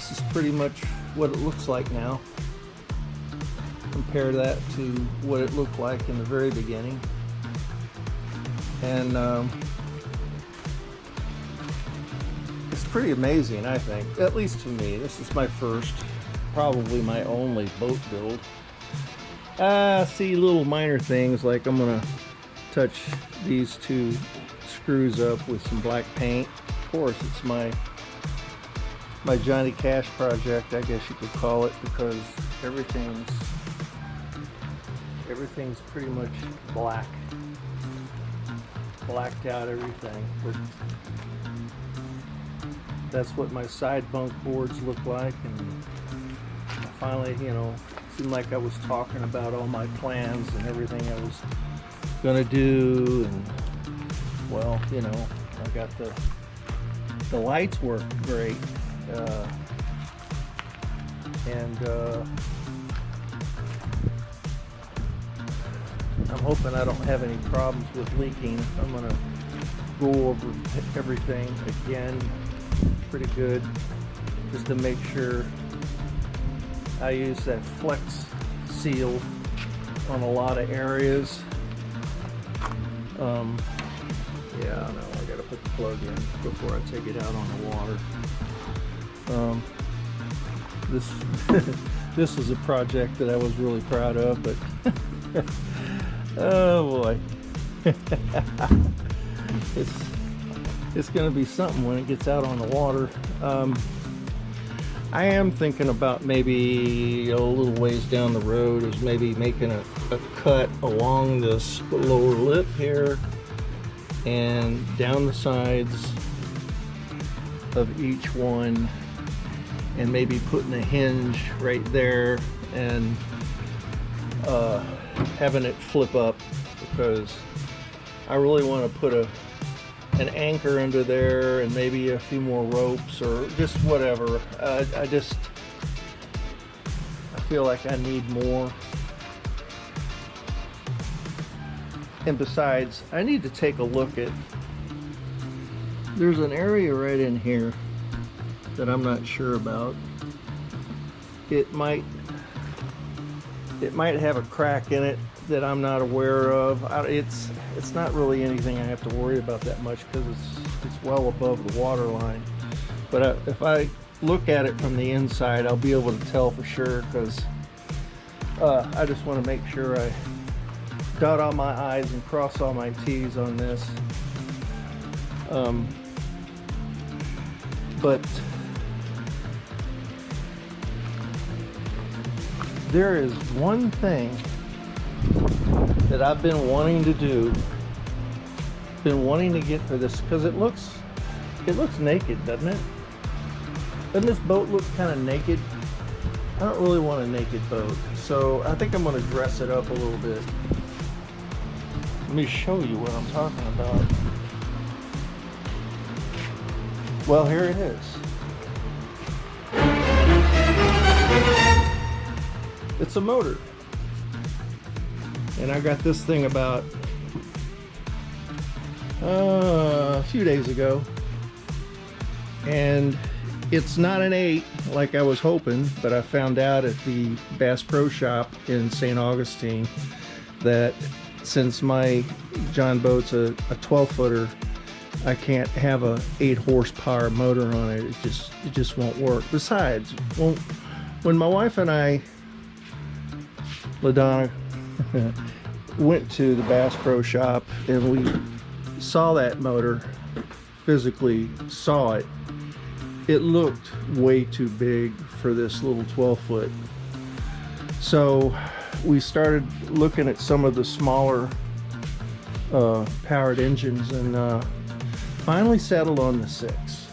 this is pretty much what it looks like now. Compare that to what it looked like in the very beginning. And it's pretty amazing, I think, at least to me. This is my first, probably my only boat build. See little minor things like I'm gonna touch these two screws up with some black paint. Of course, it's my Johnny Cash project, I guess you could call it, because everything's pretty much blacked out everything. But that's what my side bunk boards look like, and finally, you know, seemed like I was talking about all my plans and everything I was gonna do, and well, you know, I got the lights work great, and I'm hoping I don't have any problems with leaking. I'm gonna go over everything again pretty good just to make sure. I use that flex seal on a lot of areas. Yeah, no, I gotta put the plug in before I take it out on the water. This is a project that I was really proud of, but oh boy, it's gonna be something when it gets out on the water. I am thinking about maybe a little ways down the road is maybe making a cut along this lower lip here and down the sides of each one, and maybe putting a hinge right there and having it flip up, because I really want to put an anchor under there and maybe a few more ropes or just whatever. I feel like I need more. And besides, I need to take a look at, there's an area right in here that I'm not sure about. It might have a crack in it that I'm not aware of. It's not really anything I have to worry about that much because it's well above the water line. But if I look at it from the inside, I'll be able to tell for sure, because I just want to make sure I dot all my I's and cross all my T's on this. But there is one thing that I've been wanting to do, been wanting to get for this, because it looks naked, doesn't it? Doesn't this boat look kind of naked? I don't really want a naked boat, so I think I'm going to dress it up a little bit. Let me show you what I'm talking about. Well, here it is. It's a motor. And I got this thing about a few days ago. And it's not an 8 like I was hoping, but I found out at the Bass Pro Shop in St. Augustine that since my John boat's a 12-footer, I can't have a 8 horsepower motor on it. It just won't work. Besides, when my wife and I, LaDonna, went to the Bass Pro Shop and we saw that motor, physically saw it, it looked way too big for this little 12-foot. So we started looking at some of the smaller powered engines, and finally settled on the 6.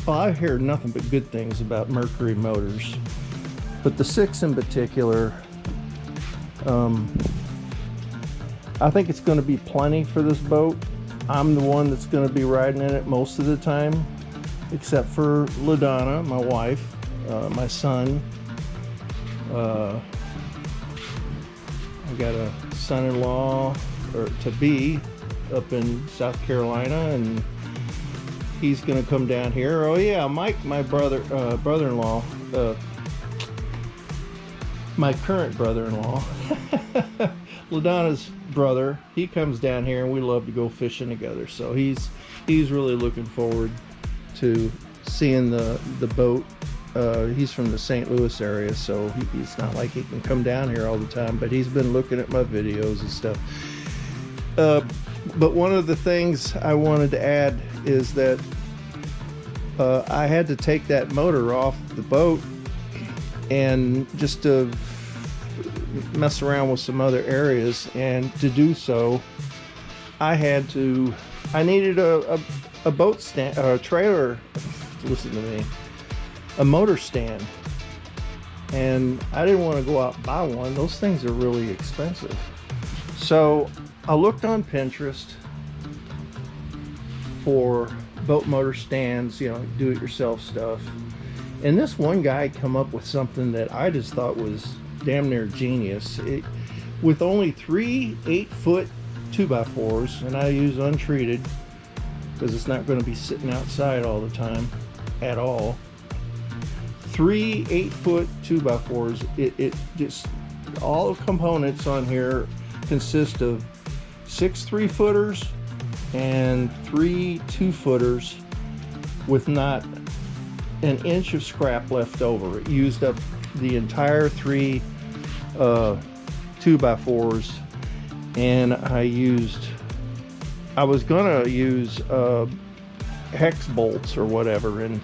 I've heard nothing but good things about Mercury motors, but the 6 in particular, I think it's going to be plenty for this boat. I'm the one that's going to be riding in it most of the time, except for LaDonna, my wife, my son. I got a son-in-law, or to be, up in South Carolina, and he's gonna come down here. Oh yeah, Mike, my brother-in-law, my current brother-in-law, LaDonna's brother, he comes down here and we love to go fishing together. So he's really looking forward to seeing the boat. He's from the St. Louis area, so it's not like he can come down here all the time, but he's been looking at my videos and stuff. But one of the things I wanted to add is that I had to take that motor off the boat and just to mess around with some other areas, and to do so I needed a boat stand, a trailer, listen to me, a motor stand, and I didn't want to go out and buy one. Those things are really expensive. So I looked on Pinterest for boat motor stands, you know, do-it-yourself stuff, and this one guy come up with something that I just thought was damn near genius. With only 3 8-foot 2x4s, and I use untreated because it's not going to be sitting outside all the time at all. 3 8-foot 2x4s. It just, all the components on here consist of 6 3-footers and 3 2-footers with not an inch of scrap left over. It used up the entire 3 2x4s, and I was gonna use hex bolts or whatever and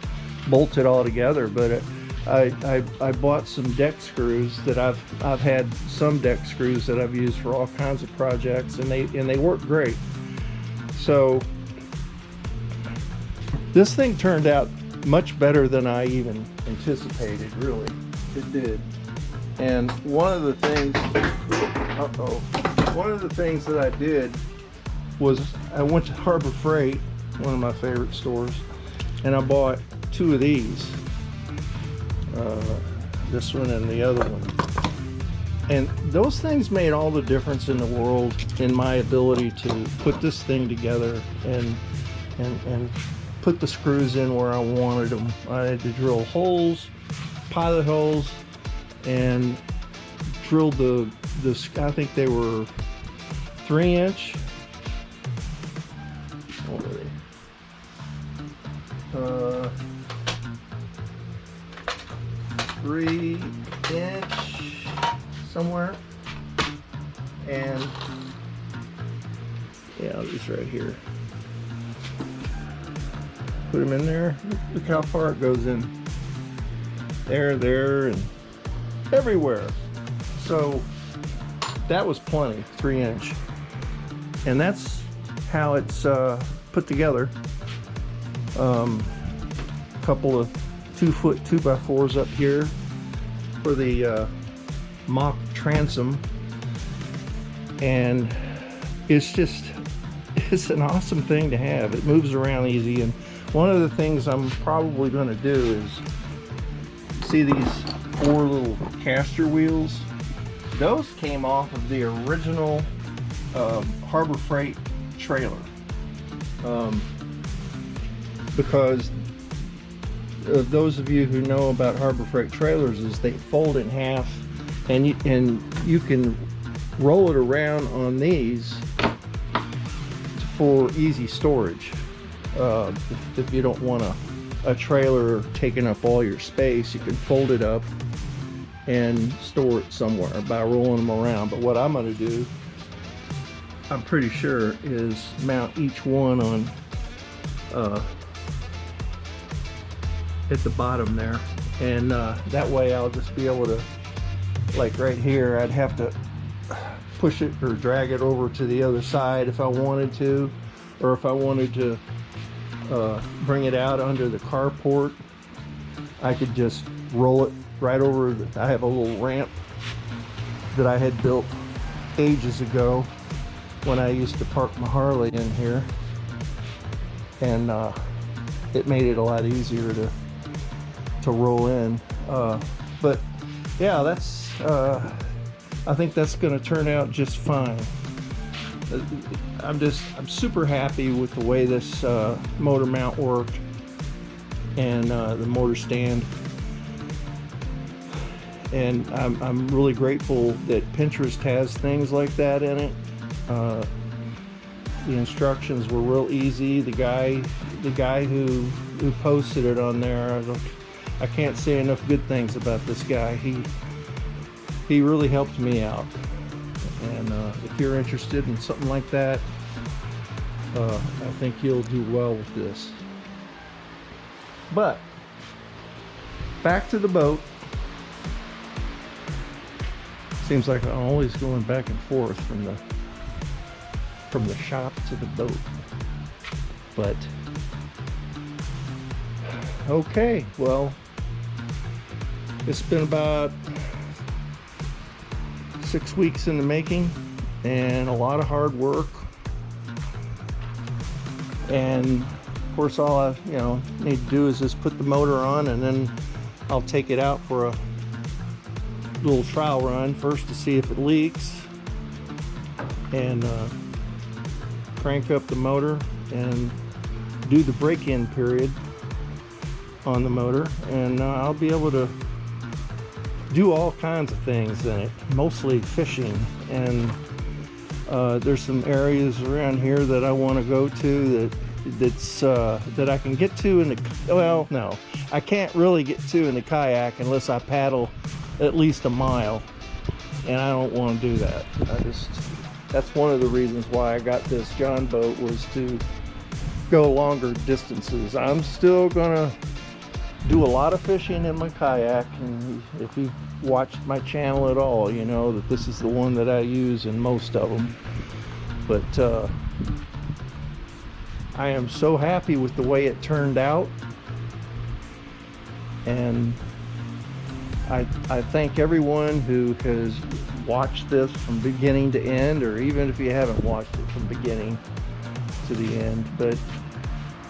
bolt it all together, but I bought some deck screws that I've had some deck screws that I've used for all kinds of projects, and they work great. So this thing turned out much better than I even anticipated, really. It did. And one of the things that I did was I went to Harbor Freight, one of my favorite stores, and I bought 2 of these, this one and the other one, and those things made all the difference in the world in my ability to put this thing together and put the screws in where I wanted them. I had to drill holes, pilot holes, and drilled the I think they were 3-inch. What were they? 3-inch somewhere, and yeah, these right here. Put them in there. Look how far it goes in. There, and everywhere. So that was plenty, 3-inch, and that's how it's put together. Couple of 2-foot 2x4s up here for the mock transom, and it's an awesome thing to have. It moves around easy, and one of the things I'm probably going to do is, see these 4 little caster wheels? Those came off of the original Harbor Freight trailer, because those of you who know about Harbor Freight trailers, is they fold in half, and you can roll it around on these for easy storage. If you don't want a trailer taking up all your space, you can fold it up and store it somewhere by rolling them around. But what I'm going to do, I'm pretty sure, is mount each one on at the bottom there, and that way I'll just be able to, like right here, I'd have to push it or drag it over to the other side if I wanted to, or if I wanted to bring it out under the carport, I could just roll it right over. I have a little ramp that I had built ages ago when I used to park my Harley in here, and it made it a lot easier to roll in. But yeah, that's I think that's going to turn out just fine. I'm super happy with the way this motor mount worked, and the motor stand. And I'm really grateful that Pinterest has things like that in it. The instructions were real easy. The guy who posted it on there, I can't say enough good things about this guy. He really helped me out. And if you're interested in something like that, I think you'll do well with this. But back to the boat. Seems like I'm always going back and forth from the shop to the boat. But okay, well, it's been about 6 weeks in the making, and a lot of hard work. And of course, all I need to do is just put the motor on, and then I'll take it out for a little trial run first to see if it leaks, and crank up the motor and do the break-in period on the motor, and I'll be able to do all kinds of things in it, mostly fishing. And there's some areas around here that I want to go to that I can get to in the, well, no, I can't really get to in the kayak unless I paddle at least a mile, and I don't want to do that. That's one of the reasons why I got this John boat, was to go longer distances. I'm still gonna do a lot of fishing in my kayak, and if you've watched my channel at all, you know that this is the one that I use in most of them. But I am so happy with the way it turned out, and I thank everyone who has watched this from beginning to end, or even if you haven't watched it from beginning to the end. But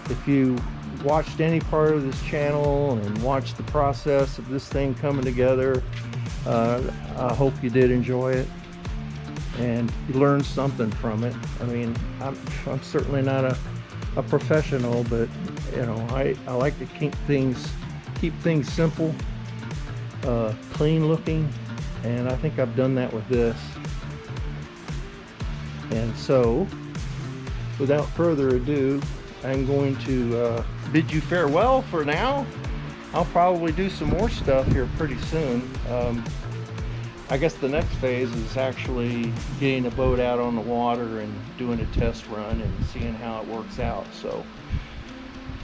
if you watched any part of this channel and watched the process of this thing coming together, I hope you did enjoy it and you learned something from it. I mean, I'm certainly not a professional, but I like to keep things simple, clean looking, and I think I've done that with this. And so, without further ado, I'm going to bid you farewell for now. I'll probably do some more stuff here pretty soon. I guess the next phase is actually getting the boat out on the water and doing a test run and seeing how it works out. So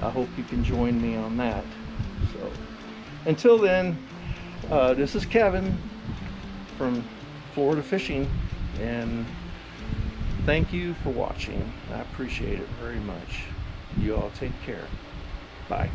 I hope you can join me on that. So until then, this is Kevin from Florida Fishing, and thank you for watching. I appreciate it very much. You all take care. Bye.